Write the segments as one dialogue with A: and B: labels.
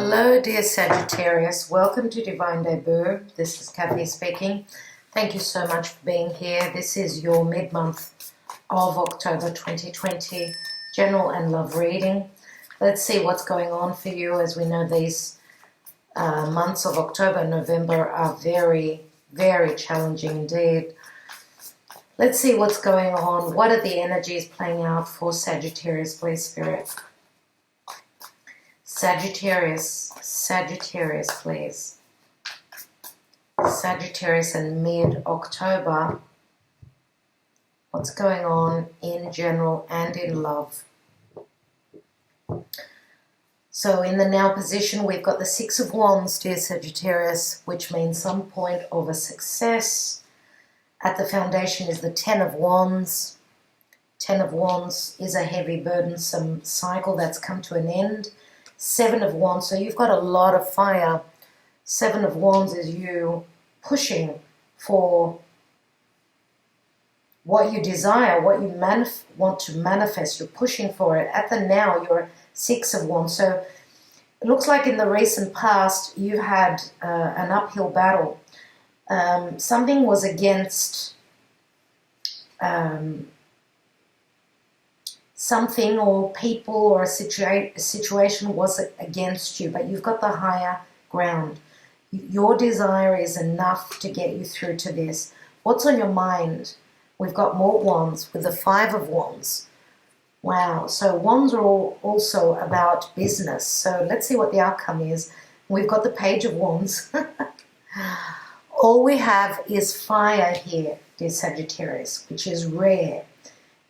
A: Hello, dear Sagittarius. Welcome to Divine Debut. This is Kathy speaking. Thank you so much for being here. This is your mid-month of October 2020 general and love reading. Let's see what's going on for you. As we know, these months of October and November are very, very challenging indeed. Let's see what's going on. What are the energies playing out for Sagittarius, please, Spirit? Sagittarius, please. Sagittarius in mid-October. What's going on in general and in love? So in the now position, we've got the Six of Wands, dear Sagittarius, which means some point of a success. At the foundation is the Ten of Wands. Ten of Wands is a heavy, burdensome cycle that's come to an end. Seven of Wands, so you've got a lot of fire. Seven of Wands is you pushing for what you desire, what you want to manifest. You're pushing for it. At the now, you're Six of Wands. So it looks like in the recent past, you had an uphill battle. Something was against something or people or a situation was against you, but you've got the higher ground. Your desire is enough to get you through to this. What's on your mind? We've got more Wands with the Five of Wands. Wow. So Wands are also about business. So let's see what the outcome is. We've got the Page of Wands. All we have is fire here, dear Sagittarius, which is rare.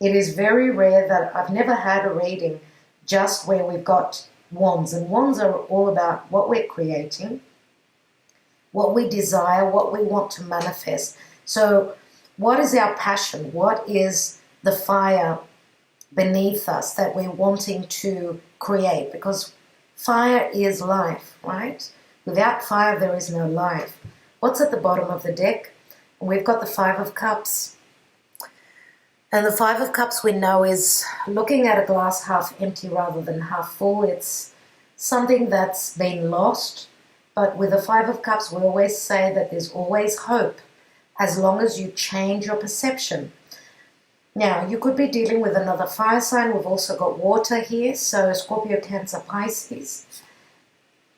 A: It is very rare that I've never had a reading just where we've got Wands. And Wands are all about what we're creating, what we desire, what we want to manifest. So what is our passion? What is the fire beneath us that we're wanting to create? Because fire is life, right? Without fire, there is no life. What's at the bottom of the deck? We've got the Five of Cups. And the Five of Cups we know is looking at a glass half empty rather than half full. It's something that's been lost. But with the Five of Cups, we always say that there's always hope as long as you change your perception. Now, you could be dealing with another fire sign. We've also got water here. So Scorpio, Cancer, Pisces.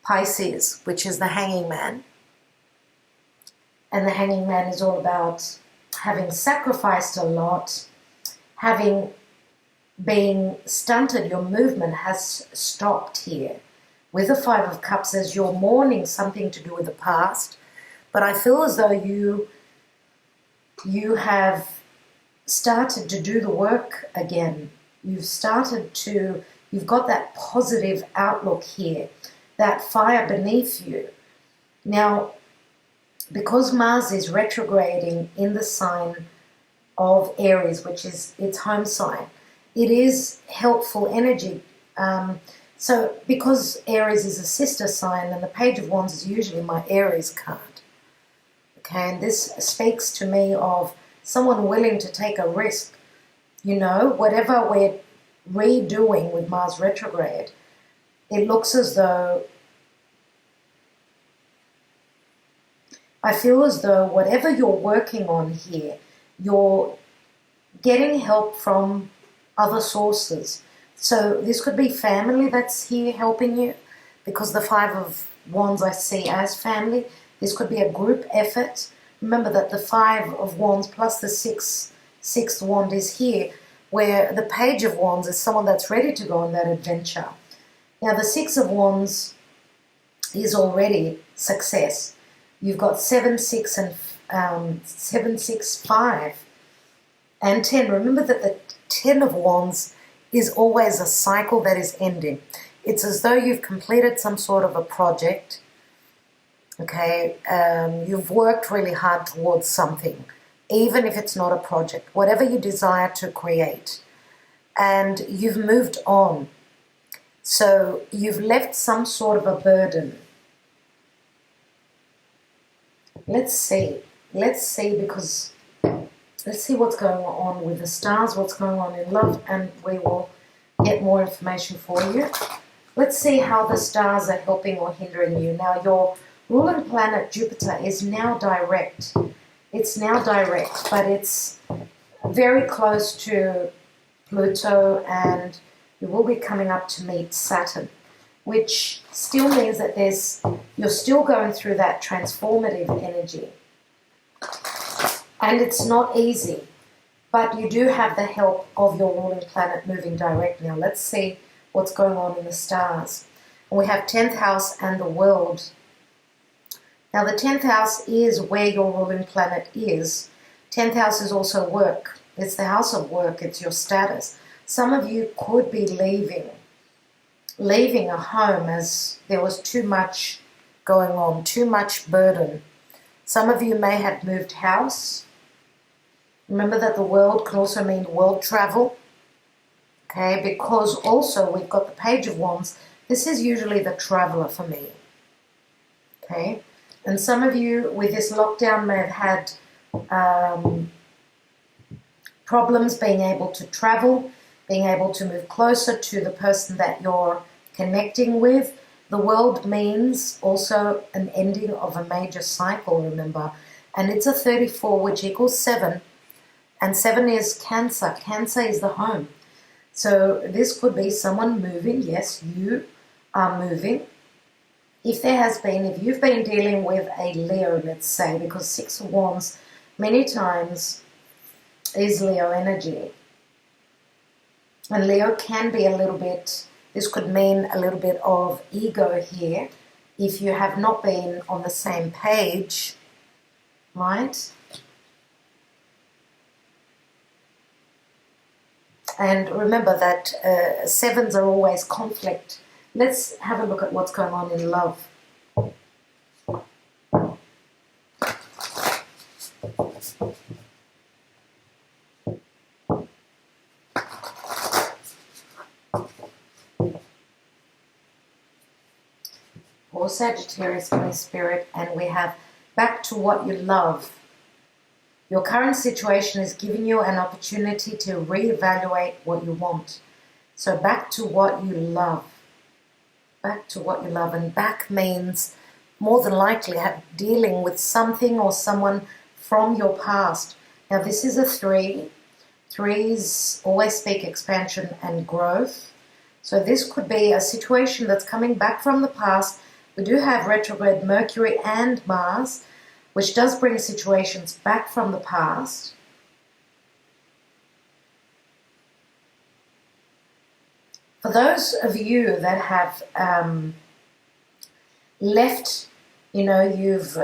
A: Pisces, which is the Hanging Man. And the Hanging Man is all about having sacrificed a lot, having been stunted. Your movement has stopped here. With the Five of Cups, as you're mourning something to do with the past, but I feel as though you have started to do the work again. You've got that positive outlook here, that fire beneath you. Now, because Mars is retrograding in the sign of Aries, which is its home sign, it is helpful energy. So because Aries is a sister sign, and the Page of Wands is usually my Aries card. Okay, and this speaks to me of someone willing to take a risk. You know, whatever we're redoing with Mars retrograde, it looks as though, I feel as though whatever you're working on here, you're getting help from other sources. So this could be family that's here helping you, because the Five of Wands I see as family. This could be a group effort. Remember that the Five of Wands plus the sixth wand is here, where the Page of Wands is someone that's ready to go on that adventure. Now the Six of Wands is already success. You've got 7, 6, and 7, 6, 5, and 10. Remember that the Ten of Wands is always a cycle that is ending. It's as though you've completed some sort of a project. Okay, you've worked really hard towards something, even if it's not a project, whatever you desire to create, and you've moved on. So you've left some sort of a burden. Let's see, because let's see what's going on with the stars, what's going on in love, and we will get more information for you. Let's see how the stars are helping or hindering you. Now, your ruling planet Jupiter is now direct. It's now direct, but it's very close to Pluto, and you will be coming up to meet Saturn, which still means that you're still going through that transformative energy. And it's not easy, but you do have the help of your ruling planet moving direct now. Let's see what's going on in the stars. And we have 10th house and the world. Now the 10th house is where your ruling planet is. 10th house is also work. It's the house of work. It's your status. Some of you could be leaving a home as there was too much going on, too much burden. Some of you may have moved house. Remember that the world can also mean world travel. Okay, because also we've got the Page of Wands. This is usually the traveler for me. Okay, and some of you with this lockdown may have had problems being able to travel, being able to move closer to the person that you're connecting with. The world means also an ending of a major cycle, remember. And it's a 34, which equals 7. And 7 is Cancer. Cancer is the home. So this could be someone moving. Yes, you are moving. If you've been dealing with a Leo, let's say, because 6 of Wands many times is Leo energy. And Leo can be a little bit, this could mean a little bit of ego here if you have not been on the same page, right? And remember that 7s are always conflict. Let's have a look at what's going on in love. For Sagittarius, my spirit, and we have back to what you love. Your current situation is giving you an opportunity to reevaluate what you want. So back to what you love. Back to what you love. And back means more than likely dealing with something or someone from your past. Now this is a 3. 3s always speak expansion and growth. So this could be a situation that's coming back from the past. We do have retrograde Mercury and Mars, which does bring situations back from the past. For those of you that have left, you've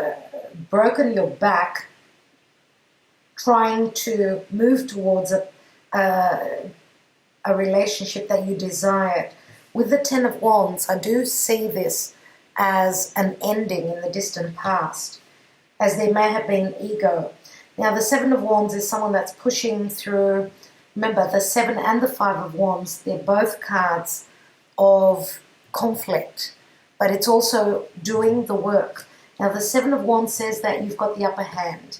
A: broken your back trying to move towards a relationship that you desired. With the 10 of Wands, I do see this as an ending in the distant past, as there may have been ego. Now the 7 of Wands is someone that's pushing through. Remember, the 7 and the 5 of Wands, they're both cards of conflict, but it's also doing the work. Now the 7 of Wands says that you've got the upper hand,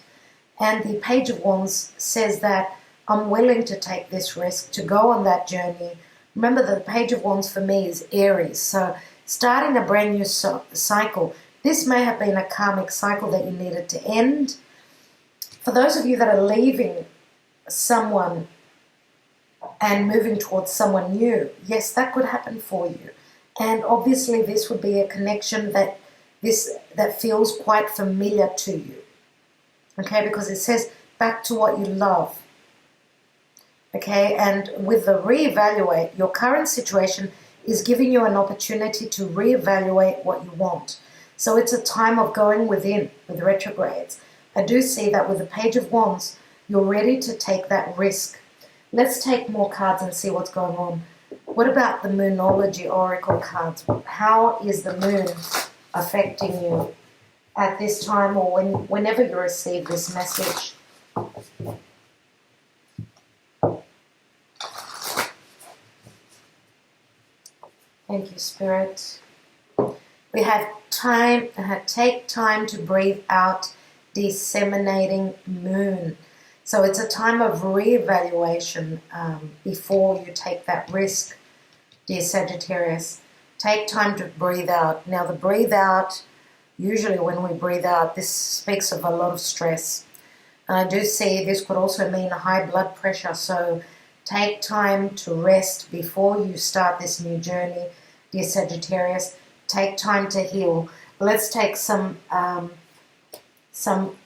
A: and the Page of Wands says that I'm willing to take this risk, to go on that journey. Remember, the Page of Wands for me is Aries, so starting a brand new cycle. This may have been a karmic cycle that you needed to end. For those of you that are leaving someone and moving towards someone new, yes, that could happen for you. And obviously this would be a connection that feels quite familiar to you. Okay, because it says back to what you love. Okay, and with the reevaluate, your current situation is giving you an opportunity to reevaluate what you want. So it's a time of going within with retrogrades. I do see that with the Page of Wands, you're ready to take that risk. Let's take more cards and see what's going on. What about the Moonology Oracle cards? How is the moon affecting you at this time, or whenever you receive this message? Thank you, Spirit. We have time, take time to breathe out, disseminating moon. So it's a time of reevaluation before you take that risk, dear Sagittarius. Take time to breathe out. Now, the breathe out, usually when we breathe out, this speaks of a lot of stress. And I do see this could also mean high blood pressure. So take time to rest before you start this new journey, dear Sagittarius. Take time to heal. Let's take some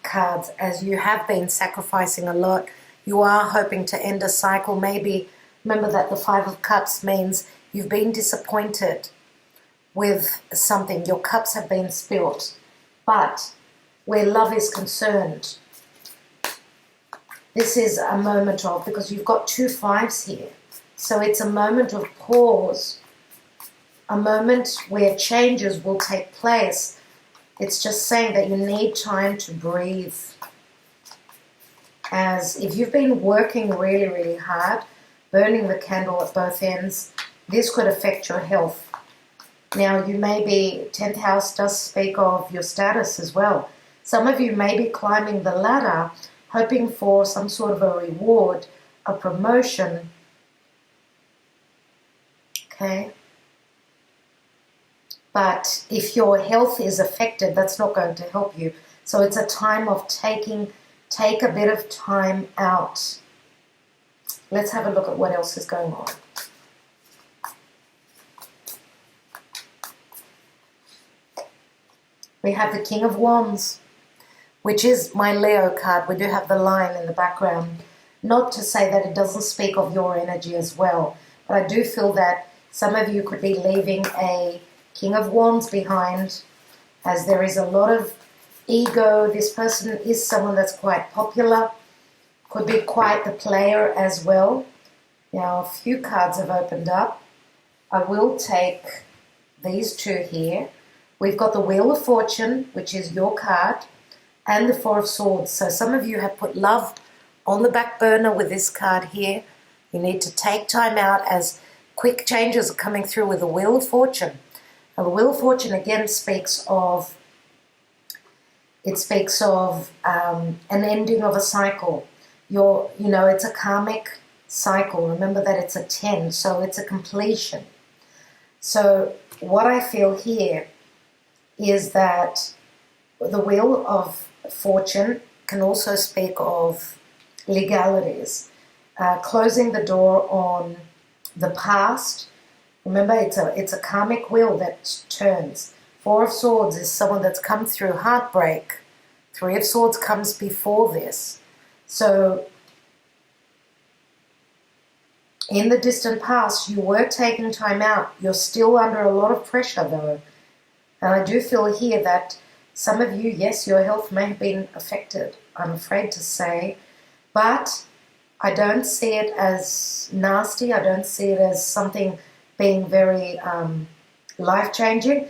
A: cards. As you have been sacrificing a lot, you are hoping to end a cycle. Maybe remember that the Five of Cups means you've been disappointed with something. Your cups have been spilt. But where love is concerned, this is a moment of, because you've got 2 fives here. So it's a moment of pause, a moment where changes will take place. It's just saying that you need time to breathe. As if you've been working really, really hard, burning the candle at both ends, this could affect your health. Now, you may be, 10th house does speak of your status as well. Some of you may be climbing the ladder, hoping for some sort of a reward, a promotion. Okay? But if your health is affected, that's not going to help you. So it's a time of take a bit of time out. Let's have a look at what else is going on. We have the King of Wands, which is my Leo card. We do have the lion in the background. Not to say that it doesn't speak of your energy as well, but I do feel that some of you could be leaving a King of Wands behind, as there is a lot of ego. This person is someone that's quite popular, could be quite the player as well. Now, a few cards have opened up. I will take these 2 here. We've got the Wheel of Fortune, which is your card, and the Four of Swords. So some of you have put love on the back burner with this card here. You need to take time out as quick changes are coming through with the Wheel of Fortune. Now, the Wheel of Fortune again speaks of an ending of a cycle. It's a karmic cycle. Remember that it's a 10, so it's a completion. So what I feel here is that the Wheel of Fortune can also speak of legalities, closing the door on the past. Remember, it's a karmic wheel that turns. Four of Swords is someone that's come through heartbreak. 3 of Swords comes before this. So in the distant past, you were taking time out. You're still under a lot of pressure, though. And I do feel here that some of you, yes, your health may have been affected, I'm afraid to say, but I don't see it as nasty. I don't see it as something being very life-changing.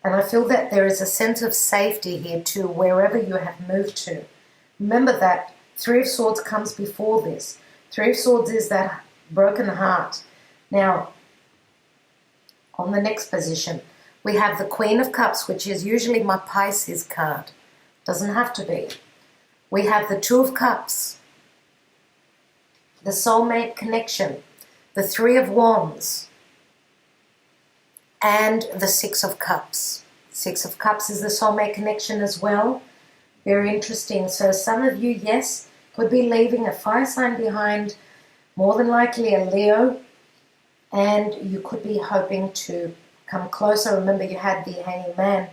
A: And I feel that there is a sense of safety here too, wherever you have moved to. Remember that 3 of Swords comes before this. 3 of Swords is that broken heart. Now, on the next position, we have the Queen of Cups, which is usually my Pisces card. Doesn't have to be. We have the 2 of Cups, the soulmate connection, the 3 of Wands, and the 6 of Cups. 6 of Cups is the soulmate connection as well. Very interesting. So some of you, yes, could be leaving a fire sign behind, more than likely a Leo, and you could be hoping to come closer. Remember, you had the Hanging Man,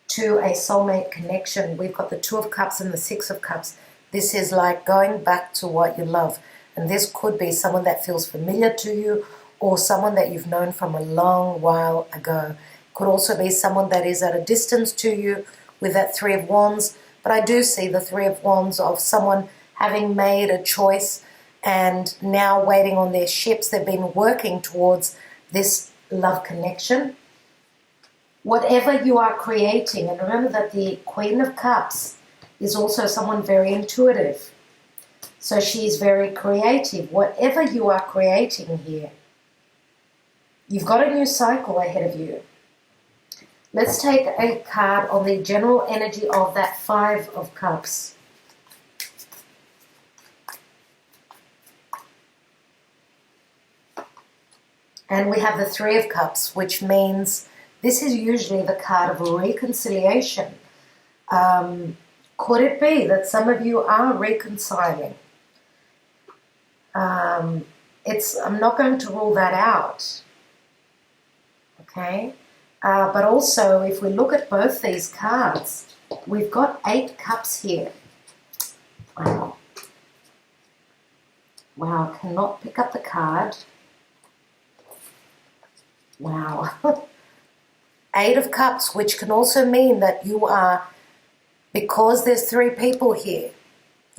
A: to a soulmate connection. We've got the 2 of Cups and the 6 of Cups. This is like going back to what you love. And this could be someone that feels familiar to you, or someone that you've known from a long while ago. Could also be someone that is at a distance to you with that 3 of Wands. But I do see the 3 of Wands of someone having made a choice and now waiting on their ships. They've been working towards this love connection. Whatever you are creating, and remember that the Queen of Cups is also someone very intuitive. So she's very creative. Whatever you are creating here, you've got a new cycle ahead of you. Let's take a card on the general energy of that 5 of Cups. And we have the Three of Cups, which means this is usually the card of reconciliation. Could it be that some of you are reconciling? I'm not going to rule that out. Okay? But also, if we look at both these cards, we've got 8 cups here. Wow. Wow, cannot pick up the card. Wow. 8 of Cups, which can also mean that you are, because there's 3 people here,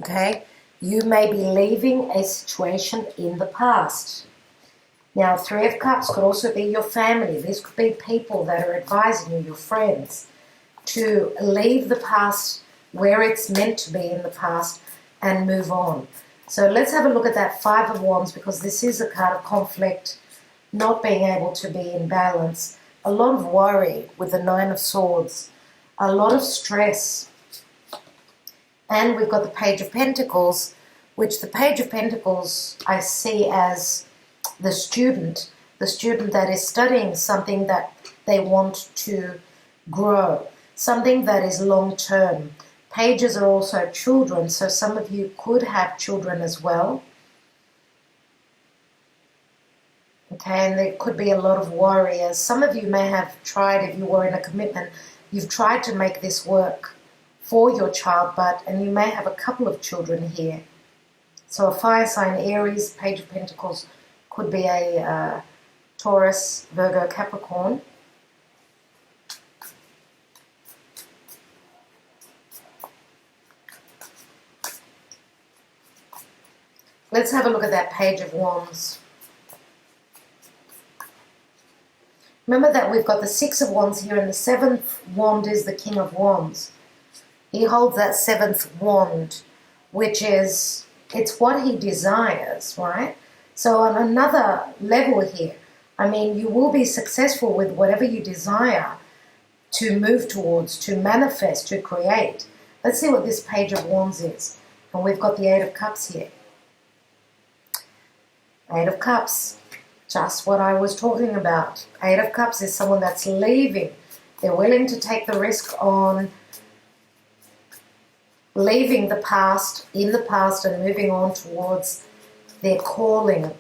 A: okay, you may be leaving a situation in the past. Now, 3 of Cups could also be your family. These could be people that are advising you, your friends, to leave the past where it's meant to be in the past and move on. So let's have a look at that 5 of Wands, because this is a card of conflict, not being able to be in balance, a lot of worry with the 9 of Swords, a lot of stress. And we've got the Page of Pentacles, which the Page of Pentacles I see as the student that is studying something that they want to grow, something that is long-term. Pages are also children, so some of you could have children as well. Okay, and there could be a lot of worry, as some of you may have tried, if you were in a commitment, you've tried to make this work for your child, and you may have a couple of children here. So a fire sign, Aries, Page of Pentacles, could be a Taurus, Virgo, Capricorn. Let's have a look at that Page of Wands. Remember that we've got the 6 of Wands here, and the 7th wand is the King of Wands. He holds that 7th wand, which is, it's what he desires, right? So on another level here, I mean, you will be successful with whatever you desire to move towards, to manifest, to create. Let's see what this Page of Wands is. And we've got the 8 of Cups here. 8 of Cups, just what I was talking about. 8 of Cups is someone that's leaving. They're willing to take the risk on leaving the past, in the past, and moving on towards their calling,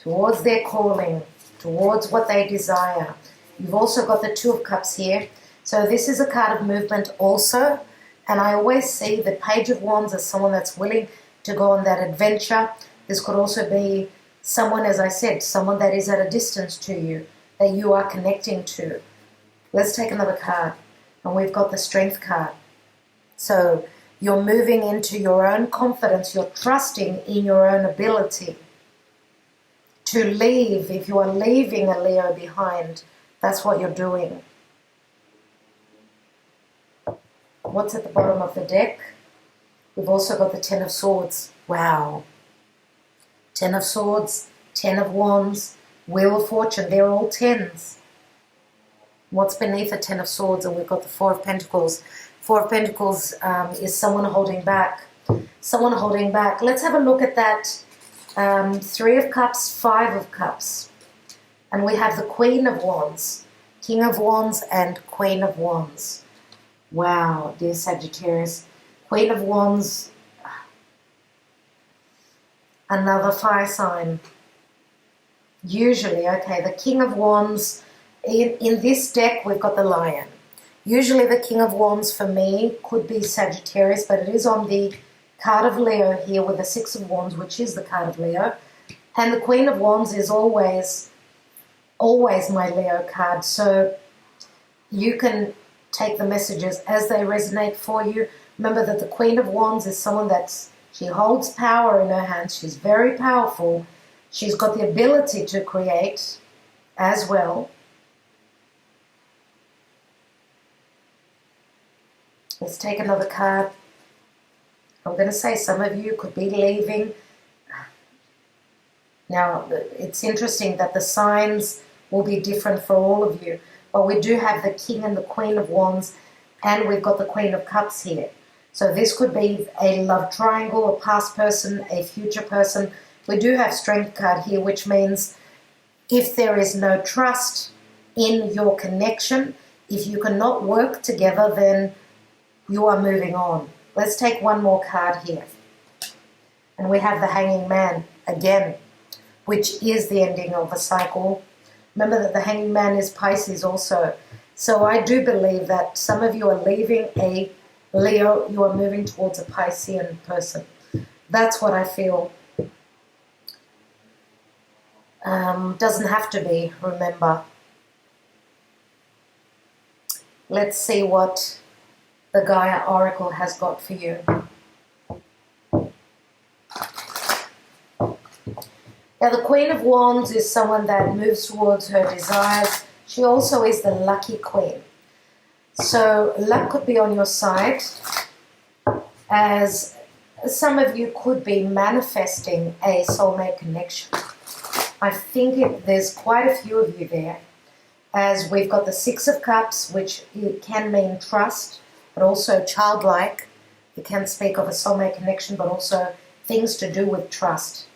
A: towards what they desire. You've also got the 2 of Cups here. So this is a card of movement also. And I always see the Page of Wands as someone that's willing to go on that adventure. This could also be someone, as I said, someone that is at a distance to you, that you are connecting to. Let's take another card. And we've got the Strength card. So you're moving into your own confidence. You're trusting in your own ability to leave. If you are leaving a Leo behind, that's what you're doing. What's at the bottom of the deck? We've also got the 10 of Swords. Wow. 10 of Swords, 10 of Wands, Wheel of Fortune. They're all 10s. What's beneath the 10 of Swords? And we've got the 4 of Pentacles. 4 of Pentacles is someone holding back. Someone holding back. Let's have a look at that 3 of Cups, 5 of Cups. And we have the Queen of Wands, King of Wands, and Queen of Wands. Wow, dear Sagittarius. Queen of Wands, another fire sign. Usually, okay, the King of Wands, in this deck we've got the Lion. Usually the King of Wands for me could be Sagittarius, but it is on the card of Leo here with the 6 of Wands, which is the card of Leo. And the Queen of Wands is always my Leo card. So you can take the messages as they resonate for you. Remember that the Queen of Wands is someone she holds power in her hands. She's very powerful. She's got the ability to create as well. Let's take another card. I'm going to say some of you could be leaving. Now, it's interesting that the signs will be different for all of you. But we do have the King and the Queen of Wands, and we've got the Queen of Cups here. So this could be a love triangle, a past person, a future person. We do have Strength card here, which means If there is no trust in your connection, if you cannot work together, then you are moving on. Let's take one more card here. And we have the Hanging Man again, which is the ending of a cycle. Remember that the Hanging Man is Pisces also. So I do believe that some of you are leaving a Leo, you are moving towards a Piscean person. That's what I feel. Doesn't have to be, remember. Let's see what the Gaia Oracle has got for you. Now, the Queen of Wands is someone that moves towards her desires. She also is the lucky queen. So luck could be on your side, as some of you could be manifesting a soulmate connection. I think there's quite a few of you there, as we've got the Six of Cups, which can mean trust, but also childlike. It can speak of a soulmate connection, but also things to do with trust.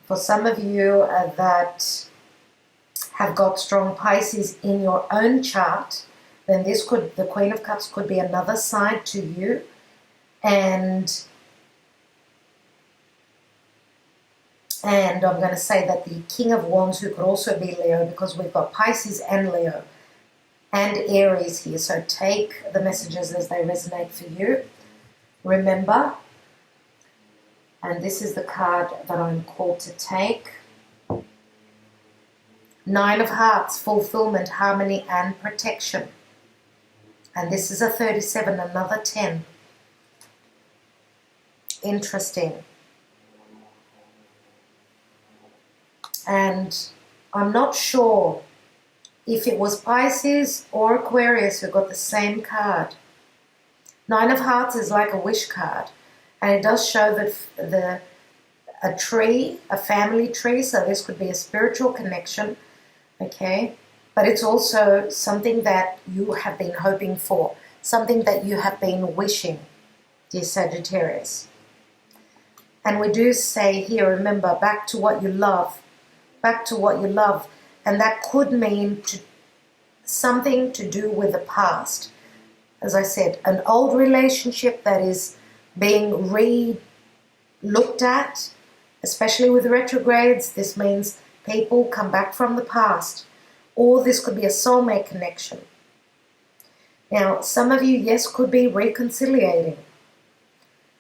A: For some of you that have got strong Pisces in your own chart, then the Queen of Cups could be another side to you. And I'm going to say that the King of Wands, who could also be Leo, because we've got Pisces and Leo and Aries here. So take the messages as they resonate for you. Remember, and this is the card that I'm called to take. Nine of Hearts, fulfillment, harmony, and protection. And this is a 37, another 10. Interesting. And I'm not sure if it was Pisces or Aquarius who got the same card. Nine of Hearts is like a wish card. And it does show that a tree, a family tree, so this could be a spiritual connection, okay? But it's also something that you have been hoping for, something that you have been wishing, dear Sagittarius. And we do say here, remember, back to what you love, back to what you love. And that could mean something to do with the past. As I said, an old relationship that is being re-looked at, especially with retrogrades. This means people come back from the past. Or this could be a soulmate connection. Now, some of you, yes, could be reconciliating.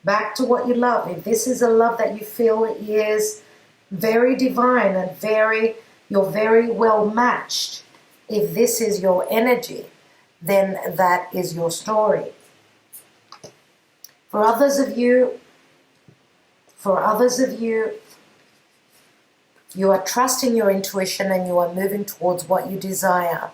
A: Back to what you love. If this is a love that you feel is very divine and you're very well matched, if this is your energy, then that is your story. For others of you, you are trusting your intuition and you are moving towards what you desire.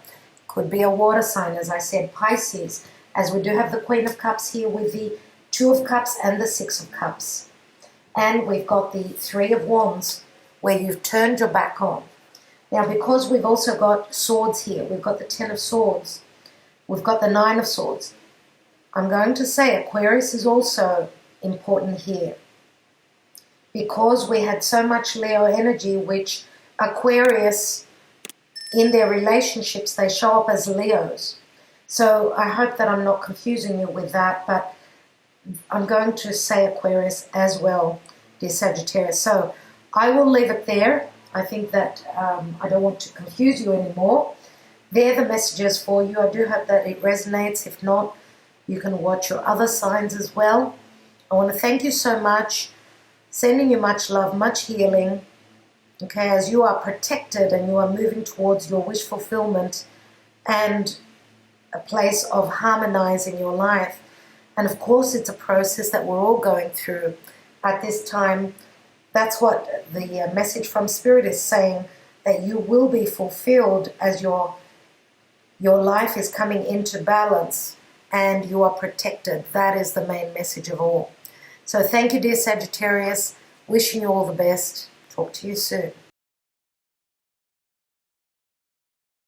A: Could be a water sign, as I said, Pisces, as we do have the Queen of Cups here with the Two of Cups and the Six of Cups. And we've got the Three of Wands, where you've turned your back on. Now, because we've also got swords here, we've got the Ten of Swords, we've got the Nine of Swords. I'm going to say Aquarius is also important here. Because we had so much Leo energy, which Aquarius, in their relationships, they show up as Leos. So I hope that I'm not confusing you with that, but I'm going to say Aquarius as well, dear Sagittarius. So I will leave it there. I think that I don't want to confuse you anymore. They're the messages for you. I do hope that it resonates. If not, you can watch your other signs as well. I want to thank you so much. Sending you much love, much healing, okay, as you are protected and you are moving towards your wish fulfillment and a place of harmonizing your life. And of course, it's a process that we're all going through at this time. That's what the message from Spirit is saying, that you will be fulfilled as your life is coming into balance and you are protected. That is the main message of all. So thank you, dear Sagittarius. Wishing you all the best. Talk to you soon.